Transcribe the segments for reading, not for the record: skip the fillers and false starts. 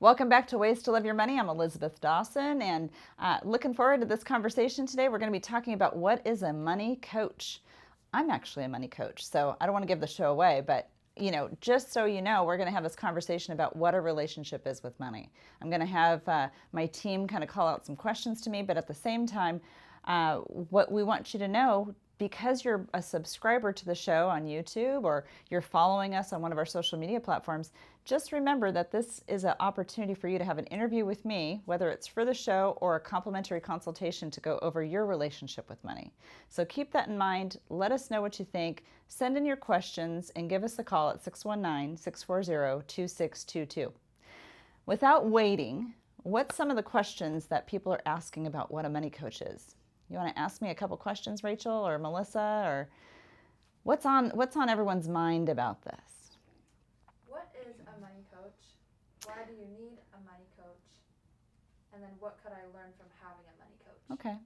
Welcome back to Ways to Live Your Money. I'm Elizabeth Dawson, and looking forward to this conversation today. We're going to be talking about what is a money coach. I'm actually a money coach, so I don't want to give the show away, but just so you know, we're going to have this conversation about what a relationship is with money. I'm going to have my team kind of call out some questions to me, but at the same time, what we want you to know, because you're a subscriber to the show on YouTube or you're following us on one of our social media platforms, just remember that this is an opportunity for you to have an interview with me, whether it's for the show or a complimentary consultation to go over your relationship with money. So keep that in mind. Let us know what you think. Send in your questions and give us a call at 619-640-2622. Without waiting, what's some of the questions that people are asking about what a money coach is? You want to ask me a couple questions, Rachel or Melissa, or what's on everyone's mind about this? What is a money coach? Why do you need a money coach? And then what could I learn from having a money coach? Okay.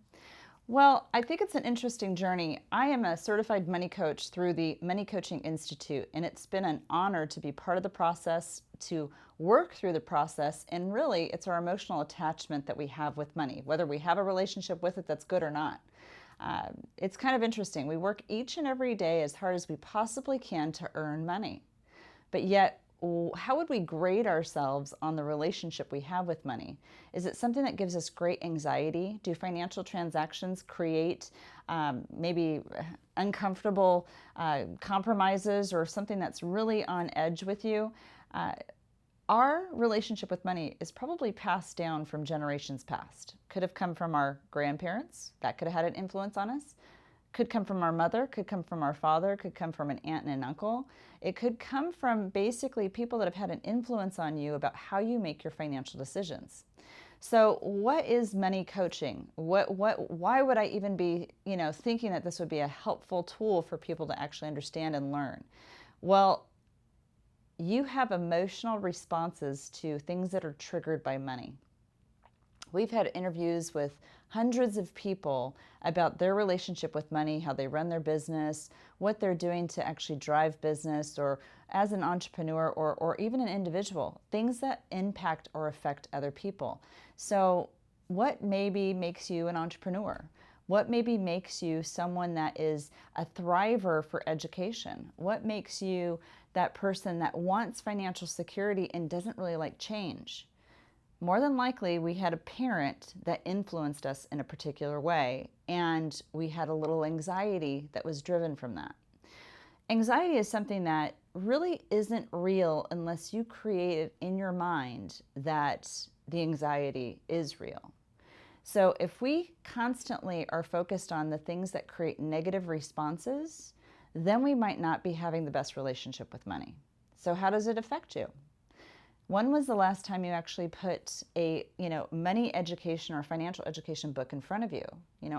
Well, I think it's an interesting journey. I am a certified money coach through the Money Coaching Institute, and it's been an honor to be part of the process, to work through the process, and really it's our emotional attachment that we have with money, whether we have a relationship with it that's good or not. It's kind of interesting. We work each and every day as hard as we possibly can to earn money, but yet how would we grade ourselves on the relationship we have with money? Is it something that gives us great anxiety? Do financial transactions create maybe uncomfortable compromises or something that's really on edge with you? Our relationship with money is probably passed down from generations past. Could have come from our grandparents. That could have had an influence on us. Could come from our mother, could come from our father, could come from an aunt and an uncle. It could come from basically people that have had an influence on you about how you make your financial decisions. So what is money coaching? Why would I even be, thinking that this would be a helpful tool for people to actually understand and learn? Well, you have emotional responses to things that are triggered by money. We've had interviews with hundreds of people about their relationship with money, how they run their business, what they're doing to actually drive business, or as an entrepreneur or even an individual, things that impact or affect other people. So what maybe makes you an entrepreneur? What maybe makes you someone that is a thriver for education? What makes you that person that wants financial security and doesn't really like change? More than likely, we had a parent that influenced us in a particular way, and we had a little anxiety that was driven from that. Anxiety is something that really isn't real unless you create it in your mind that the anxiety is real. So if we constantly are focused on the things that create negative responses, then we might not be having the best relationship with money. So how does it affect you? When was the last time you actually put a, money education or financial education book in front of you?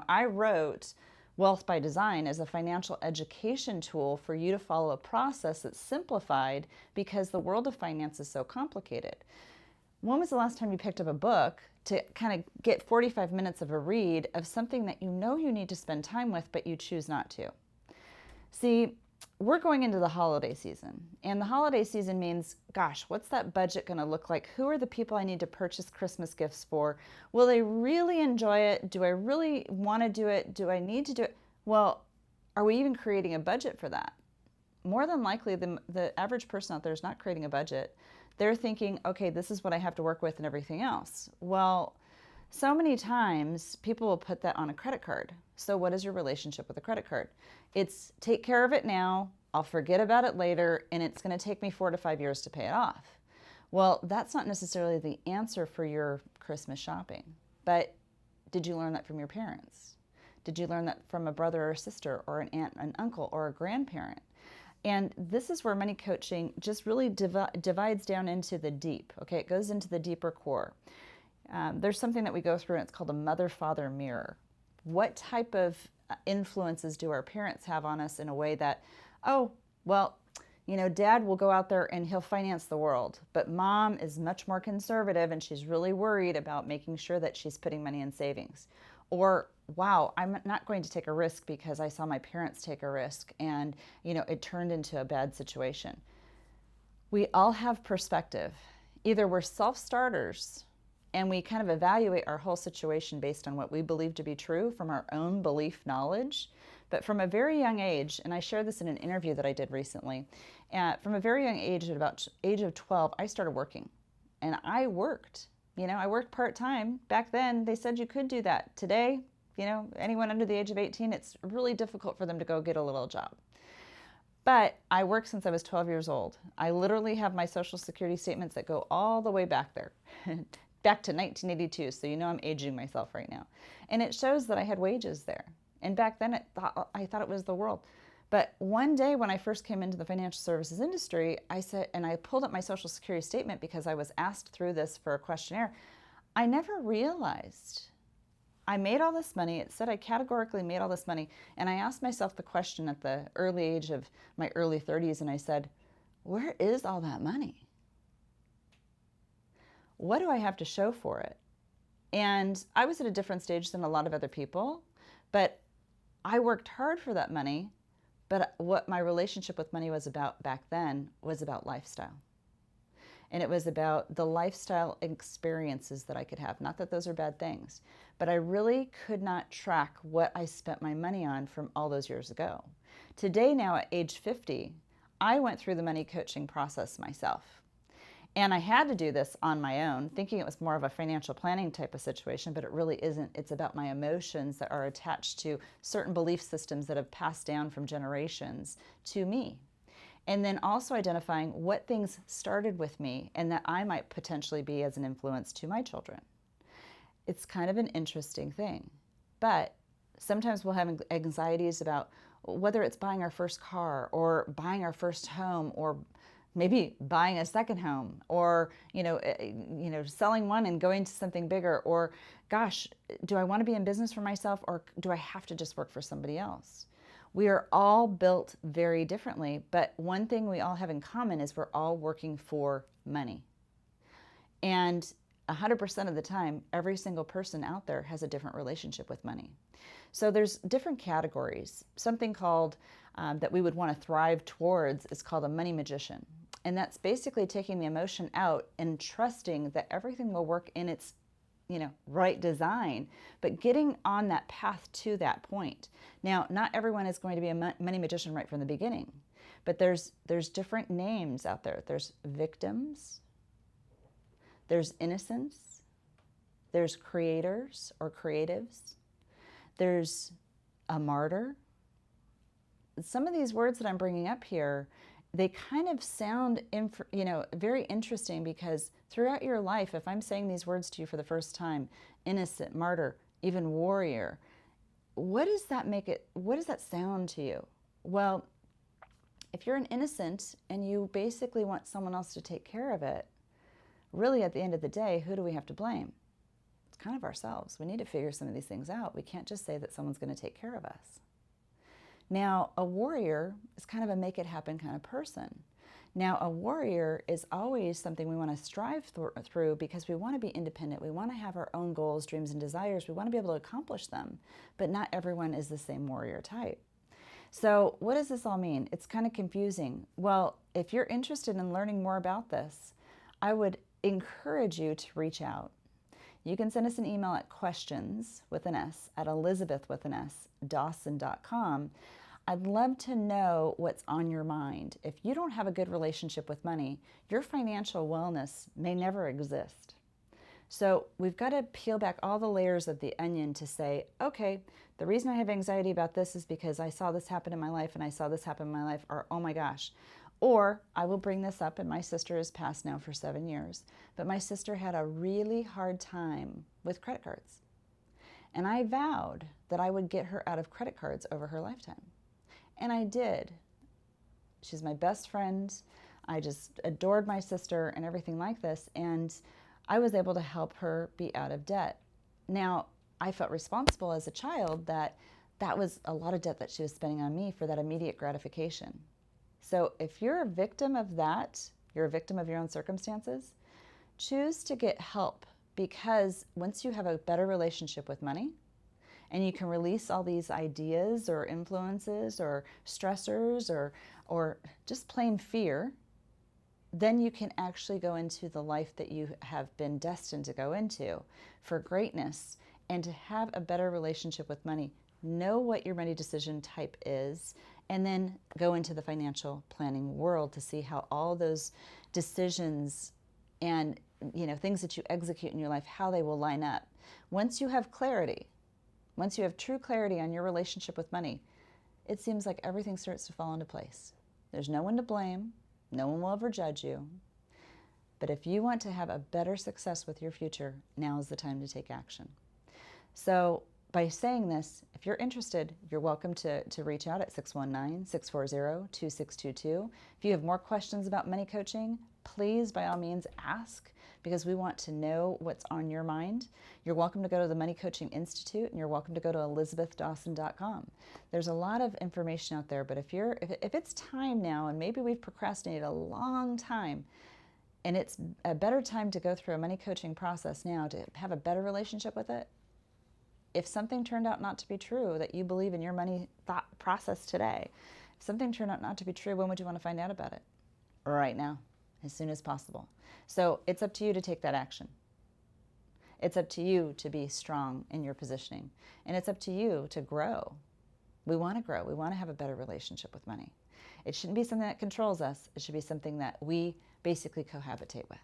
I wrote Wealth by Design as a financial education tool for you to follow a process that's simplified because the world of finance is so complicated. When was the last time you picked up a book to kind of get 45 minutes of a read of something that you know you need to spend time with, but you choose not to? See, we're going into the holiday season, and the holiday season means, gosh, what's that budget going to look like? Who are the people I need to purchase Christmas gifts for? Will they really enjoy it? Do I really want to do it? Do I need to do it? Well, are we even creating a budget for that? More than likely, the average person out there is not creating a budget. They're thinking, okay, this is what I have to work with and everything else. Well, so many times people will put that on a credit card. So what is your relationship with a credit card? It's take care of it now, I'll forget about it later, and it's going to take me 4 to 5 years to pay it off. Well, that's not necessarily the answer for your Christmas shopping. But did you learn that from your parents? Did you learn that from a brother or sister or an aunt, an uncle, or a grandparent? And this is where money coaching just really divides down into the deep. Okay, it goes into the deeper core. There's something that we go through, and it's called a mother-father mirror. What type of influences do our parents have on us in a way that, dad will go out there and he'll finance the world, but mom is much more conservative and she's really worried about making sure that she's putting money in savings. Or, wow, I'm not going to take a risk because I saw my parents take a risk and, it turned into a bad situation. We all have perspective. Either we're self-starters and we kind of evaluate our whole situation based on what we believe to be true from our own belief knowledge. But from a very young age, and I shared this in an interview that I did recently, from a very young age, at about age of 12, I started working. And I worked. I worked part-time. Back then, they said you could do that. Today, anyone under the age of 18, it's really difficult for them to go get a little job. But I worked since I was 12 years old. I literally have my Social Security statements that go all the way back there, back to 1982. So I'm aging myself right now. And it shows that I had wages there. And back then, I thought it was the world. But one day when I first came into the financial services industry, I said, and I pulled up my Social Security statement because I was asked through this for a questionnaire, I never realized I made all this money. It said I categorically made all this money. And I asked myself the question at the early age of my early 30s, and I said, where is all that money? What do I have to show for it? And I was at a different stage than a lot of other people, but I worked hard for that money. But what my relationship with money was about back then was about lifestyle. And it was about the lifestyle experiences that I could have. Not that those are bad things, but I really could not track what I spent my money on from all those years ago. Today, now at age 50, I went through the money coaching process myself. And I had to do this on my own, thinking it was more of a financial planning type of situation, but it really isn't. It's about my emotions that are attached to certain belief systems that have passed down from generations to me. And then also identifying what things started with me and that I might potentially be as an influence to my children. It's kind of an interesting thing. But sometimes we'll have anxieties about whether it's buying our first car or buying our first home or maybe buying a second home or, selling one and going to something bigger, or gosh, do I want to be in business for myself or do I have to just work for somebody else? We are all built very differently, but one thing we all have in common is we're all working for money. And 100% of the time, every single person out there has a different relationship with money. So there's different categories. Something called that we would want to thrive towards is called a money magician. And that's basically taking the emotion out and trusting that everything will work in its right design, but getting on that path to that point. Now, not everyone is going to be a money magician right from the beginning, but there's different names out there. There's victims, there's innocents, there's creators or creatives, there's a martyr. Some of these words that I'm bringing up here, they kind of sound very interesting because throughout your life, if I'm saying these words to you for the first time, innocent, martyr, even warrior, what does that sound to you? Well, if you're an innocent and you basically want someone else to take care of it, really at the end of the day, who do we have to blame? It's kind of ourselves. We need to figure some of these things out. We can't just say that someone's going to take care of us. Now, a warrior is kind of a make it happen kind of person. Now, a warrior is always something we want to strive through because we want to be independent. We want to have our own goals, dreams, and desires. We want to be able to accomplish them, but not everyone is the same warrior type. So what does this all mean? It's kind of confusing. Well, if you're interested in learning more about this, I would encourage you to reach out. You can send us an email at questions with an S at Elizabeth with an S, Dawson.com. I'd love to know what's on your mind. If you don't have a good relationship with money, your financial wellness may never exist. So we've got to peel back all the layers of the onion to say, okay, the reason I have anxiety about this is because I saw this happen in my life and I saw this happen in my life, or oh my gosh. Or I will bring this up, and my sister has passed now for 7 years, but my sister had a really hard time with credit cards. And I vowed that I would get her out of credit cards over her lifetime. And I did. She's my best friend. I just adored my sister and everything like this. And I was able to help her be out of debt. Now, I felt responsible as a child that was a lot of debt that she was spending on me for that immediate gratification. So if you're a victim of that, you're a victim of your own circumstances, choose to get help, because once you have a better relationship with money and you can release all these ideas or influences or stressors or just plain fear, then you can actually go into the life that you have been destined to go into for greatness and to have a better relationship with money. Know what your money decision type is, and then go into the financial planning world to see how all those decisions and things that you execute in your life, how they will line up. Once you have clarity, once you have true clarity on your relationship with money, it seems like everything starts to fall into place. There's no one to blame. No one will ever judge you. But if you want to have a better success with your future, now is the time to take action. So by saying this, if you're interested, you're welcome to reach out at 619-640-2622. If you have more questions about money coaching, please, by all means, ask, because we want to know what's on your mind. You're welcome to go to the Money Coaching Institute, and you're welcome to go to elizabethdawson.com. There's a lot of information out there, but if it's time now, and maybe we've procrastinated a long time, and it's a better time to go through a money coaching process now to have a better relationship with it. If something turned out not to be true that you believe in your money thought process today, if something turned out not to be true, when would you want to find out about it? Right now, as soon as possible. So it's up to you to take that action. It's up to you to be strong in your positioning. And it's up to you to grow. We want to grow. We want to have a better relationship with money. It shouldn't be something that controls us. It should be something that we basically cohabitate with.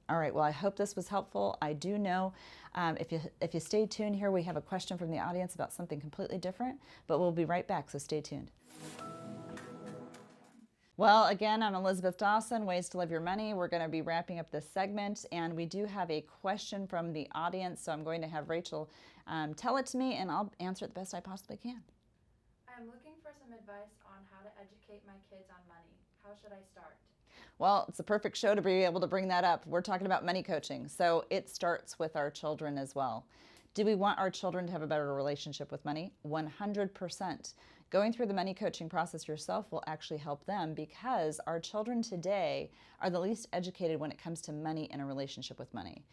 All right, well, I hope this was helpful. I do know if you stay tuned here, we have a question from the audience about something completely different, but we'll be right back, so stay tuned. Well, again, I'm Elizabeth Dawson, Ways to Live Your Money. We're going to be wrapping up this segment, and we do have a question from the audience, so I'm going to have Rachel tell it to me, and I'll answer it the best I possibly can. I'm looking for some advice on how to educate my kids on money. How should I start? Well, it's a perfect show to be able to bring that up. We're talking about money coaching, so it starts with our children as well. Do we want our children to have a better relationship with money? 100%. Going through the money coaching process yourself will actually help them, because our children today are the least educated when it comes to money and a relationship with money.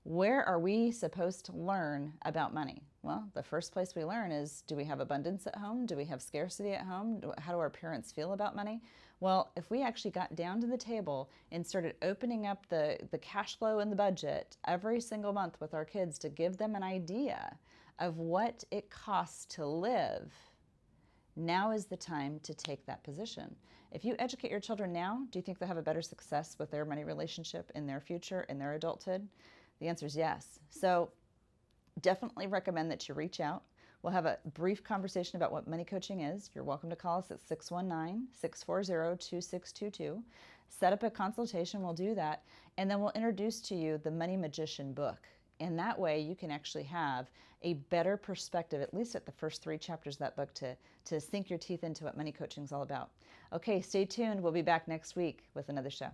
Where are we supposed to learn about money? Well, the first place we learn is, do we have abundance at home? Do we have scarcity at home? How do our parents feel about money? Well, if we actually got down to the table and started opening up the cash flow and the budget every single month with our kids to give them an idea of what it costs to live, now is the time to take that position. If you educate your children now, do you think they'll have a better success with their money relationship in their future, in their adulthood? The answer is yes. So definitely recommend that you reach out. We'll have a brief conversation about what money coaching is. You're welcome to call us at 619-640-2622. Set up a consultation, we'll do that, and then we'll introduce to you the Money Magician book. And that way you can actually have a better perspective, at least at the first 3 chapters of that book, to sink your teeth into what money coaching is all about. Okay, stay tuned. We'll be back next week with another show.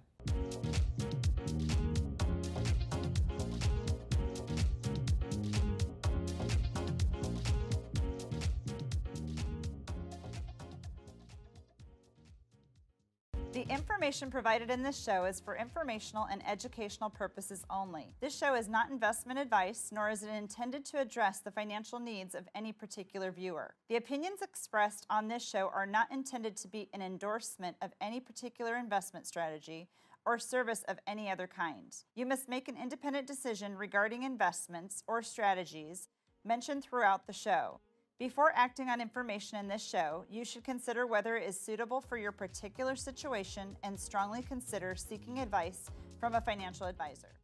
The information provided in this show is for informational and educational purposes only. This show is not investment advice, nor is it intended to address the financial needs of any particular viewer. The opinions expressed on this show are not intended to be an endorsement of any particular investment strategy or service of any other kind. You must make an independent decision regarding investments or strategies mentioned throughout the show. Before acting on information in this show, you should consider whether it is suitable for your particular situation and strongly consider seeking advice from a financial advisor.